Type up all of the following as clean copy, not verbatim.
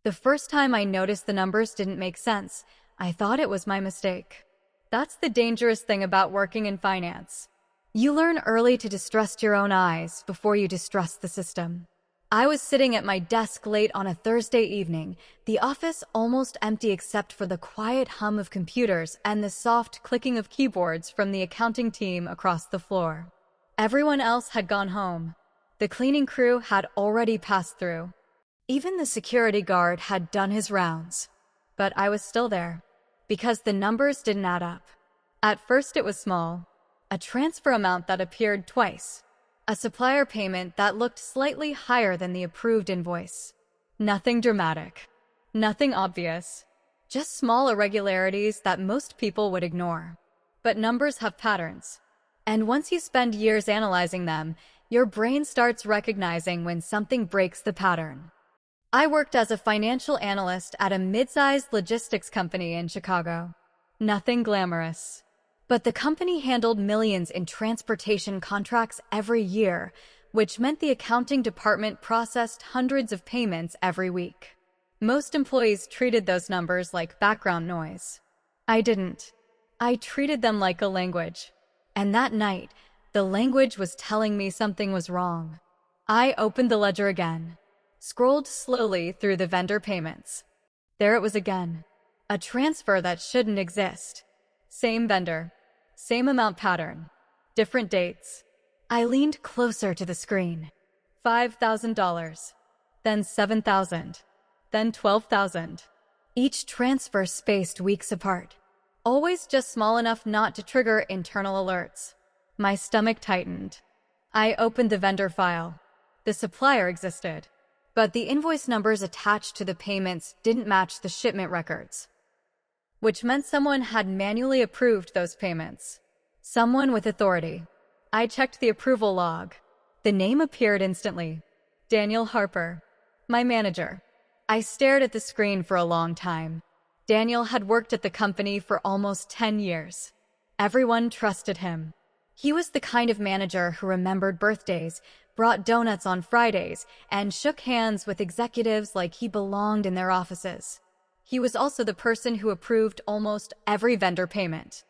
The first time I noticed the numbers didn't make sense, I thought it was my mistake. That's the dangerous thing about working in finance. You learn early to distrust your own eyes before you distrust the system. I was sitting at my desk late on a Thursday evening, the office almost empty except for the quiet hum of computers and the soft clicking of keyboards from the accounting team across the floor. Everyone else had gone home. The cleaning crew had already passed through. Even the security guard had done his rounds. But I was still there, because the numbers didn't add up. At first it was small, a transfer amount that appeared twice, a supplier payment that looked slightly higher than the approved invoice. Nothing dramatic, nothing obvious, just small irregularities that most people would ignore. But numbers have patterns, and once you spend years analyzing them, your brain starts recognizing when something breaks the pattern. I worked as a financial analyst at a mid-sized logistics company in Chicago. Nothing glamorous. But the company handled millions in transportation contracts every year, which meant the accounting department processed hundreds of payments every week. Most employees treated those numbers like background noise. I didn't. I treated them like a language. And that night, the language was telling me something was wrong. I opened the ledger again, scrolled slowly through the vendor payments. There it was again. A transfer that shouldn't exist. Same vendor, same amount pattern, different dates. I leaned closer to the screen. $5,000, then $7,000, then $12,000. Each transfer spaced weeks apart, always just small enough not to trigger internal alerts. My stomach tightened. I opened the vendor file. The supplier existed, but the invoice numbers attached to the payments didn't match the shipment records, which meant someone had manually approved those payments. Someone with authority. I checked the approval log. The name appeared instantly. Daniel Harper, my manager. I stared at the screen for a long time. Daniel had worked at the company for almost 10 years. Everyone trusted him. He was the kind of manager who remembered birthdays, brought donuts on Fridays, and shook hands with executives like he belonged in their offices. He was also the person who approved almost every vendor payment,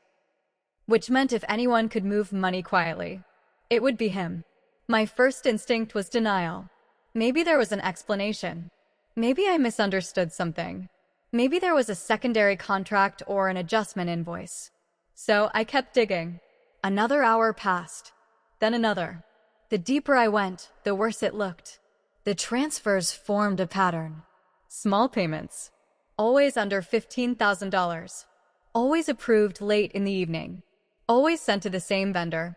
which meant if anyone could move money quietly, it would be him. My first instinct was denial. Maybe there was an explanation. Maybe I misunderstood something. Maybe there was a secondary contract or an adjustment invoice. So I kept digging. Another hour passed, then another. The deeper I went, the worse it looked. The transfers formed a pattern. Small payments. Always under $15,000. Always approved late in the evening. Always sent to the same vendor.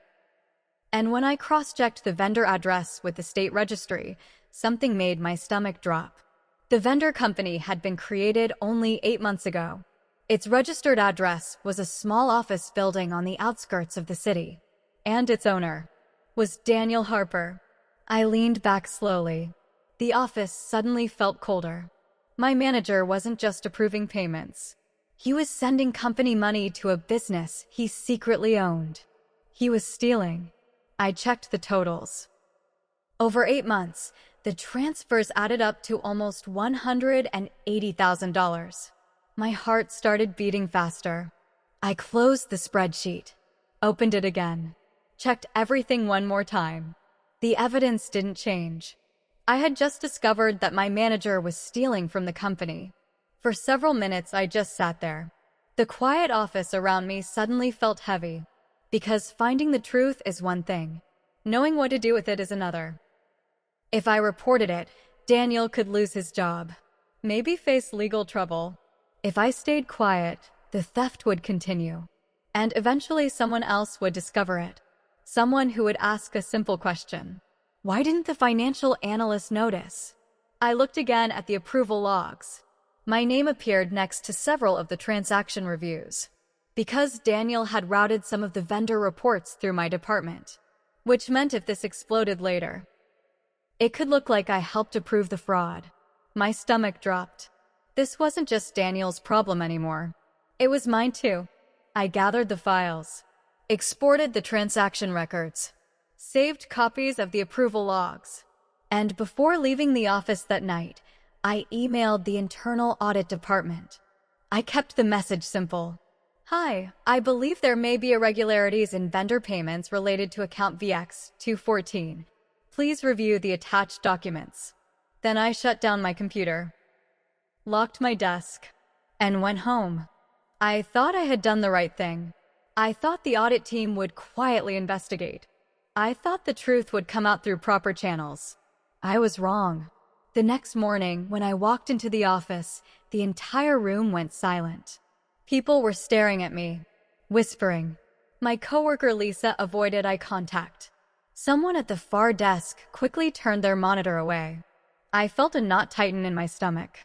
And when I cross-checked the vendor address with the state registry, something made my stomach drop. The vendor company had been created only 8 months ago. Its registered address was a small office building on the outskirts of the city. And its owner was Daniel Harper. I leaned back slowly. The office suddenly felt colder. My manager wasn't just approving payments. He was sending company money to a business he secretly owned. He was stealing. I checked the totals. Over 8 months, the transfers added up to almost $180,000. My heart started beating faster. I closed the spreadsheet, opened it again, checked everything one more time. The evidence didn't change. I had just discovered that my manager was stealing from the company. For several minutes, I just sat there. The quiet office around me suddenly felt heavy, because finding the truth is one thing. Knowing what to do with it is another. If I reported it, Daniel could lose his job, maybe face legal trouble. If I stayed quiet, the theft would continue, and eventually someone else would discover it. Someone who would ask a simple question. Why didn't the financial analyst notice? I looked again at the approval logs. My name appeared next to several of the transaction reviews, because Daniel had routed some of the vendor reports through my department, which meant if this exploded later, it could look like I helped approve the fraud. My stomach dropped. This wasn't just Daniel's problem anymore. It was mine too. I gathered the files, exported the transaction records, saved copies of the approval logs, and before leaving the office that night, I emailed the internal audit department. I kept the message simple. Hi, I believe there may be irregularities in vendor payments related to account VX214. Please review the attached documents. Then I shut down my computer, locked my desk, and went home. I thought I had done the right thing. I thought the audit team would quietly investigate. I thought the truth would come out through proper channels. I was wrong. The next morning, when I walked into the office, the entire room went silent. People were staring at me, whispering. My coworker Lisa avoided eye contact. Someone at the far desk quickly turned their monitor away. I felt a knot tighten in my stomach.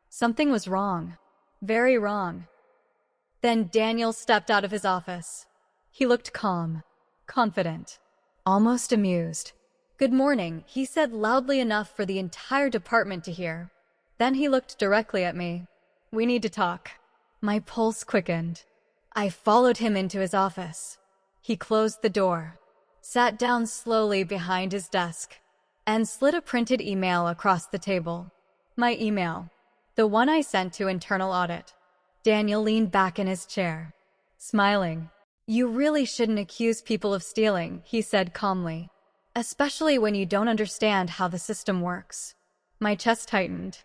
Something was wrong. Very wrong. Then Daniel stepped out of his office. He looked calm, confident, almost amused. "Good morning," he said loudly enough for the entire department to hear. Then he looked directly at me. "We need to talk." My pulse quickened. I followed him into his office. He closed the door, sat down slowly behind his desk, and slid a printed email across the table. My email, the one I sent to internal audit. Daniel leaned back in his chair, smiling. "You really shouldn't accuse people of stealing," he said calmly, "especially when you don't understand how the system works." My chest tightened.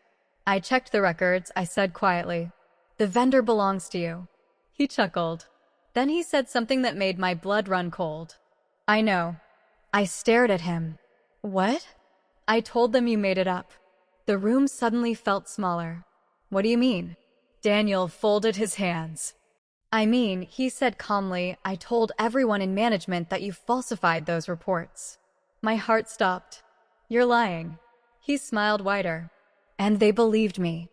"I checked the records," I said quietly. "The vendor belongs to you." He chuckled. Then he said something that made my blood run cold. "I know." I stared at him. "What?" "I told them you made it up." The room suddenly felt smaller. "What do you mean?" Daniel folded his hands. "I mean," he said calmly, "I told everyone in management that you falsified those reports." My heart stopped. "You're lying." He smiled wider. "And they believed me."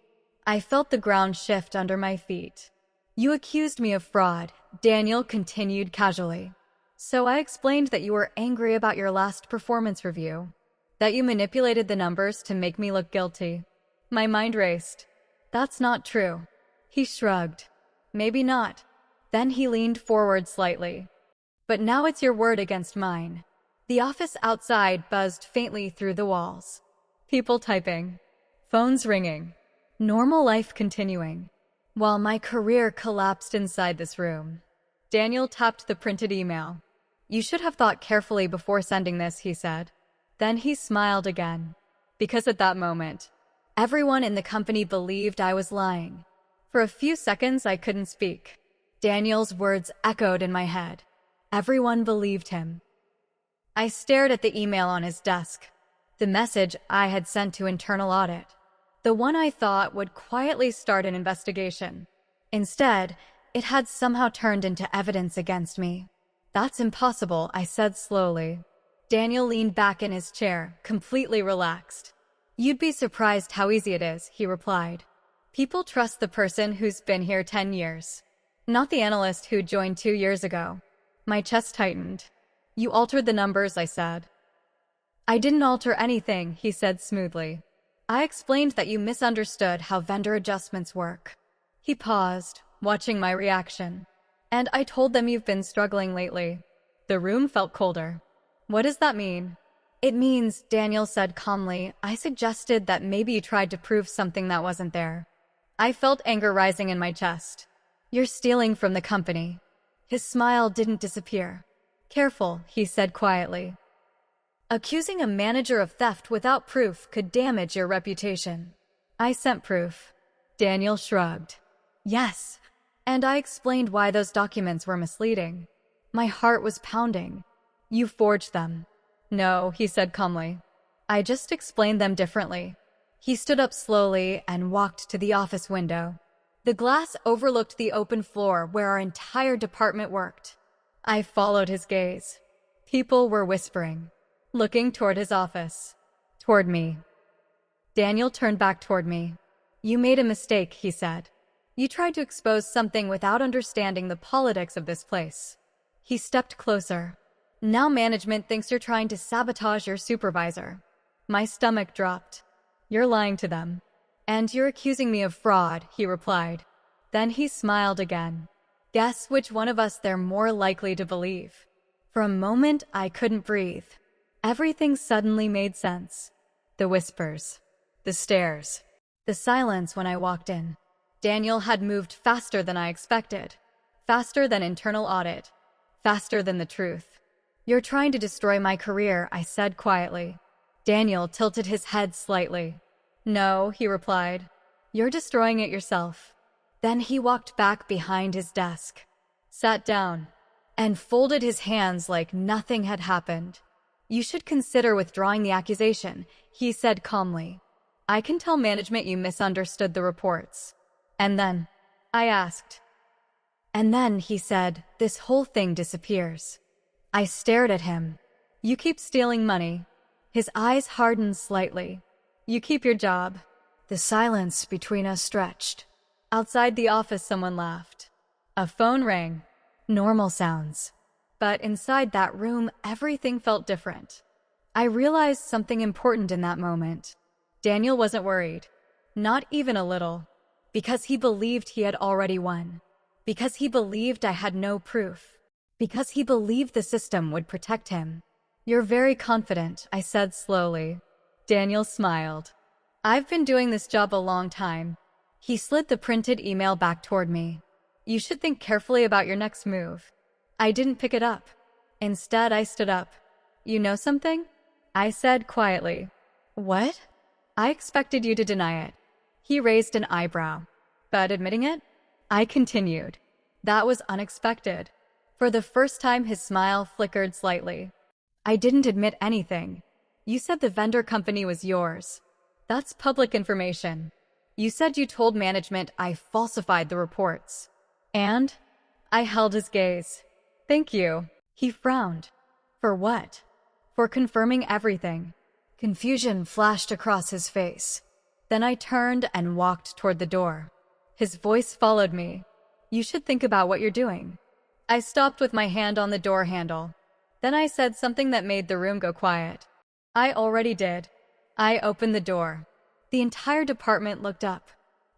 I felt the ground shift under my feet. "You accused me of fraud," Daniel continued casually. "So I explained that you were angry about your last performance review, that you manipulated the numbers to make me look guilty." My mind raced. "That's not true." He shrugged. "Maybe not." Then he leaned forward slightly. "But now it's your word against mine." The office outside buzzed faintly through the walls. People typing, phones ringing, normal life continuing, while my career collapsed inside this room. Daniel tapped the printed email. "You should have thought carefully before sending this," he said. Then he smiled again, because at that moment, everyone in the company believed I was lying. For a few seconds, I couldn't speak. Daniel's words echoed in my head. Everyone believed him. I stared at the email on his desk, the message I had sent to internal audit, the one I thought would quietly start an investigation. Instead, it had somehow turned into evidence against me. "That's impossible," I said slowly. Daniel leaned back in his chair, completely relaxed. "You'd be surprised how easy it is," he replied. "People trust the person who's been here 10 years, not the analyst who joined 2 years ago." My chest tightened. "You altered the numbers," I said. "I didn't alter anything," he said smoothly. "I explained that you misunderstood how vendor adjustments work." He paused, watching my reaction. "And I told them you've been struggling lately." The room felt colder. "What does that mean?" "It means," Daniel said calmly, "I suggested that maybe you tried to prove something that wasn't there." I felt anger rising in my chest. "You're stealing from the company." His smile didn't disappear. "Careful," he said quietly. "Accusing a manager of theft without proof could damage your reputation." I sent proof. Daniel shrugged. "Yes." And I explained why those documents were misleading. My heart was pounding. "You forged them." "No," he said calmly. "I just explained them differently." He stood up slowly and walked to the office window. The glass overlooked the open floor where our entire department worked. I followed his gaze. People were whispering, looking toward his office, toward me. Daniel turned back toward me. "You made a mistake," he said. "You tried to expose something without understanding the politics of this place." He stepped closer. "Now management thinks you're trying to sabotage your supervisor." My stomach dropped. "You're lying to them. And you're accusing me of fraud," he replied. Then he smiled again. "Guess which one of us they're more likely to believe?" For a moment, I couldn't breathe. Everything suddenly made sense. The whispers, the stares, The silence when I walked in. Daniel had moved faster than I expected. Faster than internal audit. Faster than the truth. "You're trying to destroy my career," I said quietly. Daniel tilted his head slightly. "No," he replied. "You're destroying it yourself." Then he walked back behind his desk, sat down, and folded his hands like nothing had happened. "You should consider withdrawing the accusation," he said calmly. "I can tell management you misunderstood the reports." "And then?" I asked. "And then," he said, "this whole thing disappears." I stared at him. "You keep stealing money." His eyes hardened slightly. "You keep your job." The silence between us stretched. Outside the office, someone laughed. A phone rang. Normal sounds. But inside that room, everything felt different. I realized something important in that moment. Daniel wasn't worried. Not even a little. Because he believed he had already won. Because he believed I had no proof. Because he believed the system would protect him. "You're very confident," I said slowly. Daniel smiled. "I've been doing this job a long time." He slid the printed email back toward me. "You should think carefully about your next move." I didn't pick it up. Instead, I stood up. "You know something?" I said quietly. "What?" "I expected you to deny it." He raised an eyebrow. "But admitting it?" I continued. "That was unexpected." For the first time, his smile flickered slightly. "I didn't admit anything. You said the vendor company was yours. That's public information. You said you told management I falsified the reports." And? I held his gaze. "Thank you." He frowned. "For what?" "For confirming everything." Confusion flashed across his face. Then I turned and walked toward the door. His voice followed me. "You should think about what you're doing." I stopped with my hand on the door handle. Then I said something that made the room go quiet. "I already did." I opened the door. The entire department looked up.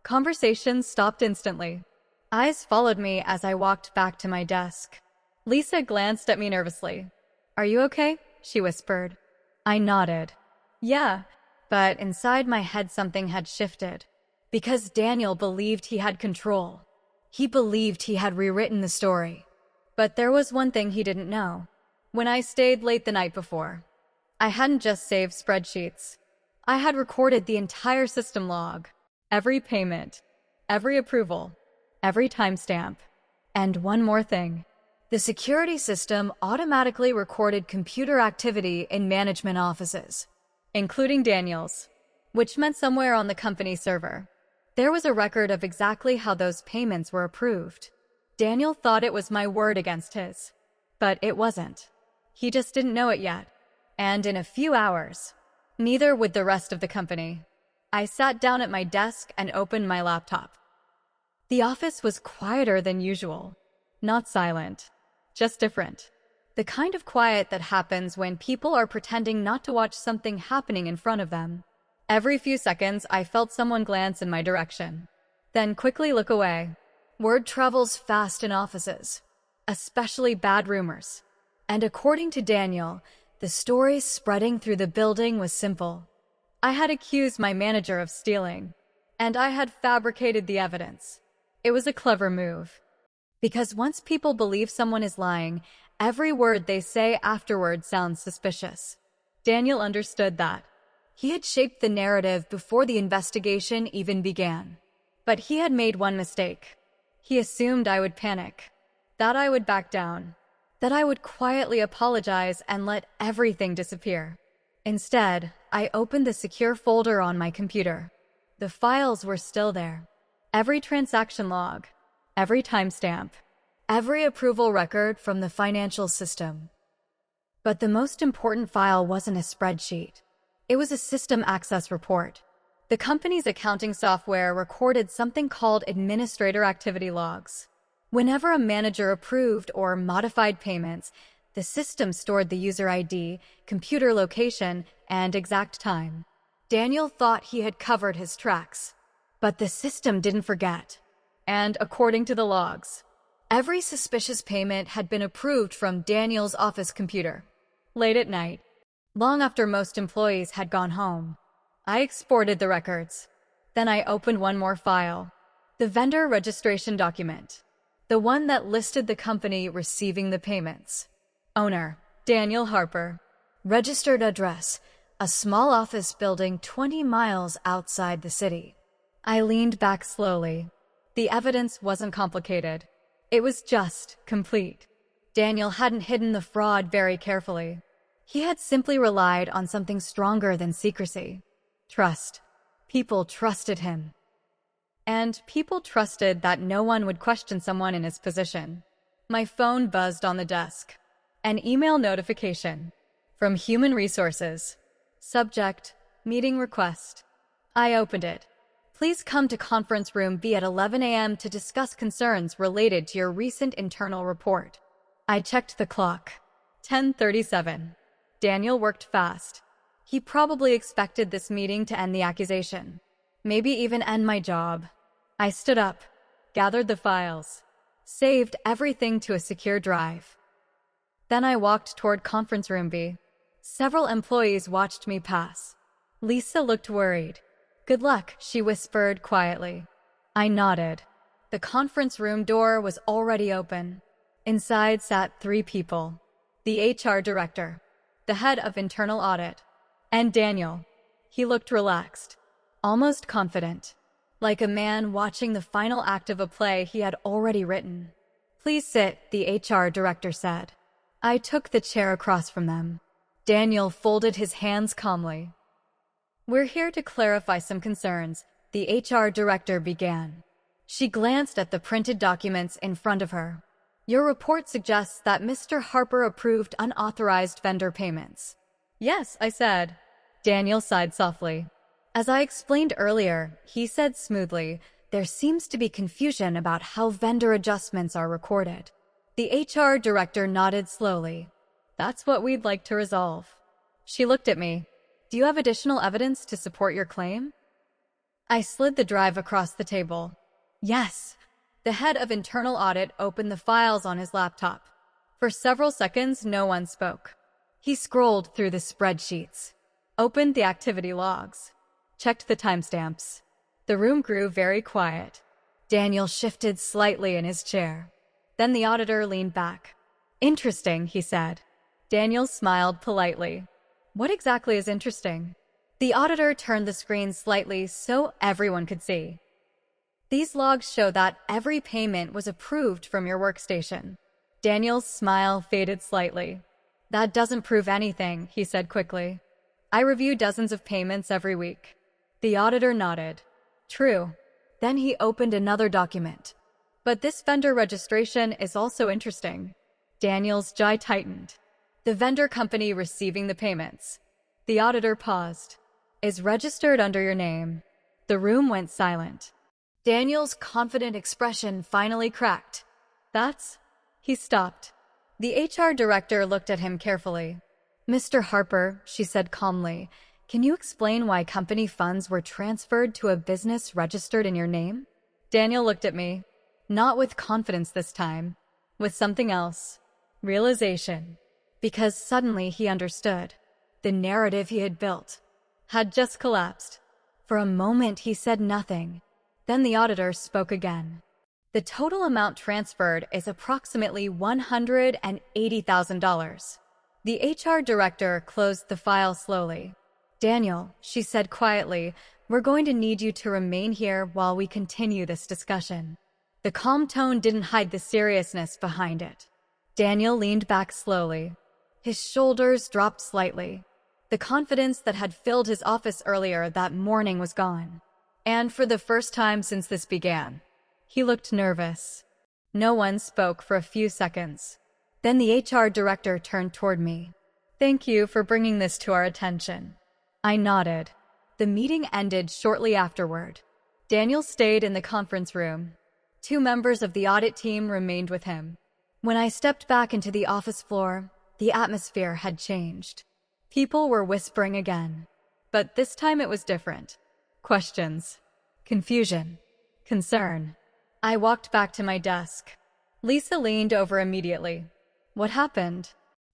Conversations stopped instantly. Eyes followed me as I walked back to my desk. Lisa glanced at me nervously. "Are you okay?" she whispered. I nodded. "Yeah," but inside my head something had shifted. Because Daniel believed he had control. He believed he had rewritten the story. But there was one thing he didn't know. When I stayed late the night before, I hadn't just saved spreadsheets. I had recorded the entire system log, every payment, every approval, every timestamp. And one more thing. The security system automatically recorded computer activity in management offices, including Daniel's, which meant somewhere on the company server. There was a record of exactly how those payments were approved. Daniel thought it was my word against his, but it wasn't. He just didn't know it yet. And in a few hours, neither would the rest of the company. I sat down at my desk and opened my laptop. The office was quieter than usual. Not silent, just different. The kind of quiet that happens when people are pretending not to watch something happening in front of them. Every few seconds, I felt someone glance in my direction, then quickly look away. Word travels fast in offices, especially bad rumors. And according to Daniel, the story spreading through the building was simple. I had accused my manager of stealing, and I had fabricated the evidence. It was a clever move. Because once people believe someone is lying, every word they say afterward sounds suspicious. Daniel understood that. He had shaped the narrative before the investigation even began. But he had made one mistake. He assumed I would panic, that I would back down, that I would quietly apologize and let everything disappear. Instead, I opened the secure folder on my computer. The files were still there. Every transaction log, every timestamp, every approval record from the financial system. But the most important file wasn't a spreadsheet. It was a system access report. The company's accounting software recorded something called administrator activity logs. Whenever a manager approved or modified payments, the system stored the user ID, computer location, and exact time. Daniel thought he had covered his tracks, but the system didn't forget. And according to the logs, every suspicious payment had been approved from Daniel's office computer. Late at night, long after most employees had gone home, I exported the records. Then I opened one more file. The vendor registration document. The one that listed the company receiving the payments. Owner, Daniel Harper. Registered address, a small office building 20 miles outside the city. I leaned back slowly. The evidence wasn't complicated. It was just complete. Daniel hadn't hidden the fraud very carefully. He had simply relied on something stronger than secrecy. Trust. People trusted him. And people trusted that no one would question someone in his position. My phone buzzed on the desk. An email notification. From Human Resources. Subject, meeting request. I opened it. Please come to conference room B at 11 a.m. to discuss concerns related to your recent internal report. I checked the clock. 10:37. Daniel worked fast. He probably expected this meeting to end the accusation. Maybe even end my job. I stood up, gathered the files, saved everything to a secure drive. Then I walked toward conference room B. Several employees watched me pass. Lisa looked worried. Good luck, she whispered quietly. I nodded. The conference room door was already open. Inside sat 3 people. The HR director, the head of internal audit, and Daniel. He looked relaxed, almost confident, like a man watching the final act of a play he had already written. Please sit, the HR director said. I took the chair across from them. Daniel folded his hands calmly. We're here to clarify some concerns, the HR director began. She glanced at the printed documents in front of her. Your report suggests that Mr. Harper approved unauthorized vendor payments. Yes, I said. Daniel sighed softly. As I explained earlier, he said smoothly, there seems to be confusion about how vendor adjustments are recorded. The HR director nodded slowly. That's what we'd like to resolve. She looked at me. Do you have additional evidence to support your claim? I slid the drive across the table. Yes. The head of internal audit opened the files on his laptop. For several seconds, no one spoke. He scrolled through the spreadsheets, opened the activity logs, checked the timestamps. The room grew very quiet. Daniel shifted slightly in his chair. Then the auditor leaned back. Interesting, he said. Daniel smiled politely. What exactly is interesting? The auditor turned the screen slightly so everyone could see. These logs show that every payment was approved from your workstation. Daniel's smile faded slightly. That doesn't prove anything, he said quickly. I review dozens of payments every week. The auditor nodded. True. Then he opened another document. But this vendor registration is also interesting. Daniel's jaw tightened. The vendor company receiving the payments. The auditor paused. Is registered under your name. The room went silent. Daniel's confident expression finally cracked. That's... He stopped. The HR director looked at him carefully. Mr. Harper, she said calmly, can you explain why company funds were transferred to a business registered in your name? Daniel looked at me. Not with confidence this time. With something else. Realization. Because suddenly he understood. The narrative he had built had just collapsed. For a moment he said nothing. Then the auditor spoke again. The total amount transferred is approximately $180,000. The HR director closed the file slowly. Daniel, she said quietly, we're going to need you to remain here while we continue this discussion. The calm tone didn't hide the seriousness behind it. Daniel leaned back slowly. His shoulders dropped slightly. The confidence that had filled his office earlier that morning was gone. And for the first time since this began, he looked nervous. No one spoke for a few seconds. Then the HR director turned toward me. Thank you for bringing this to our attention. I nodded. The meeting ended shortly afterward. Daniel stayed in the conference room. 2 members of the audit team remained with him. When I stepped back into the office floor, the atmosphere had changed. People were whispering again. But this time it was different. Questions. Confusion. Concern. I walked back to my desk. Lisa leaned over immediately. What happened?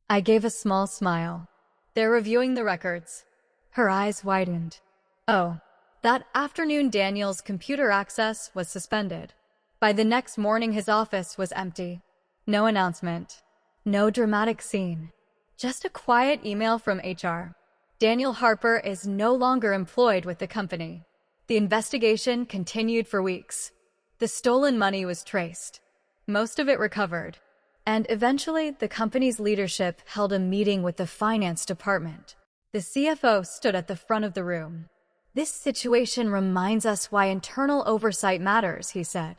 I gave a small smile. They're reviewing the records. Her eyes widened. Oh, That afternoon, Daniel's computer access was suspended. By the next morning, his office was empty. No announcement. No dramatic scene. Just a quiet email from HR. Daniel Harper is no longer employed with the company. The investigation continued for weeks. The stolen money was traced. Most of it recovered. And eventually, the company's leadership held a meeting with the finance department. The CFO stood at the front of the room. "This situation reminds us why internal oversight matters," he said.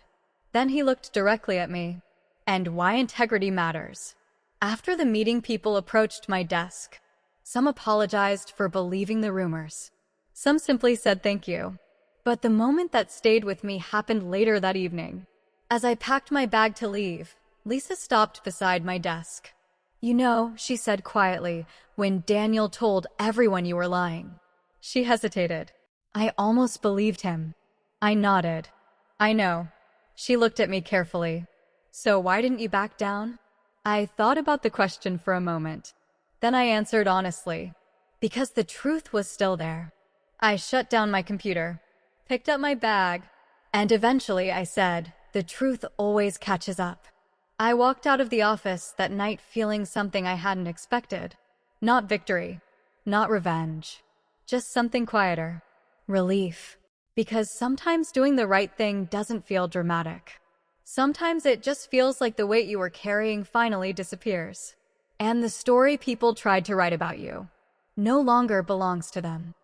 Then he looked directly at me. "And why integrity matters." After the meeting, people approached my desk. Some apologized for believing the rumors. Some simply said thank you. But the moment that stayed with me happened later that evening. As I packed my bag to leave, Lisa stopped beside my desk. "You know," she said quietly, "when Daniel told everyone you were lying." She hesitated. I almost believed him. I nodded. "I know." She looked at me carefully. "So why didn't you back down?" I thought about the question for a moment. Then I answered honestly. Because the truth was still there. I shut down my computer, picked up my bag, and eventually I said, "The truth always catches up." I walked out of the office that night feeling something I hadn't expected. Not victory, not revenge, just something quieter. Relief. Because sometimes doing the right thing doesn't feel dramatic. Sometimes it just feels like the weight you were carrying finally disappears. And the story people tried to write about you no longer belongs to them.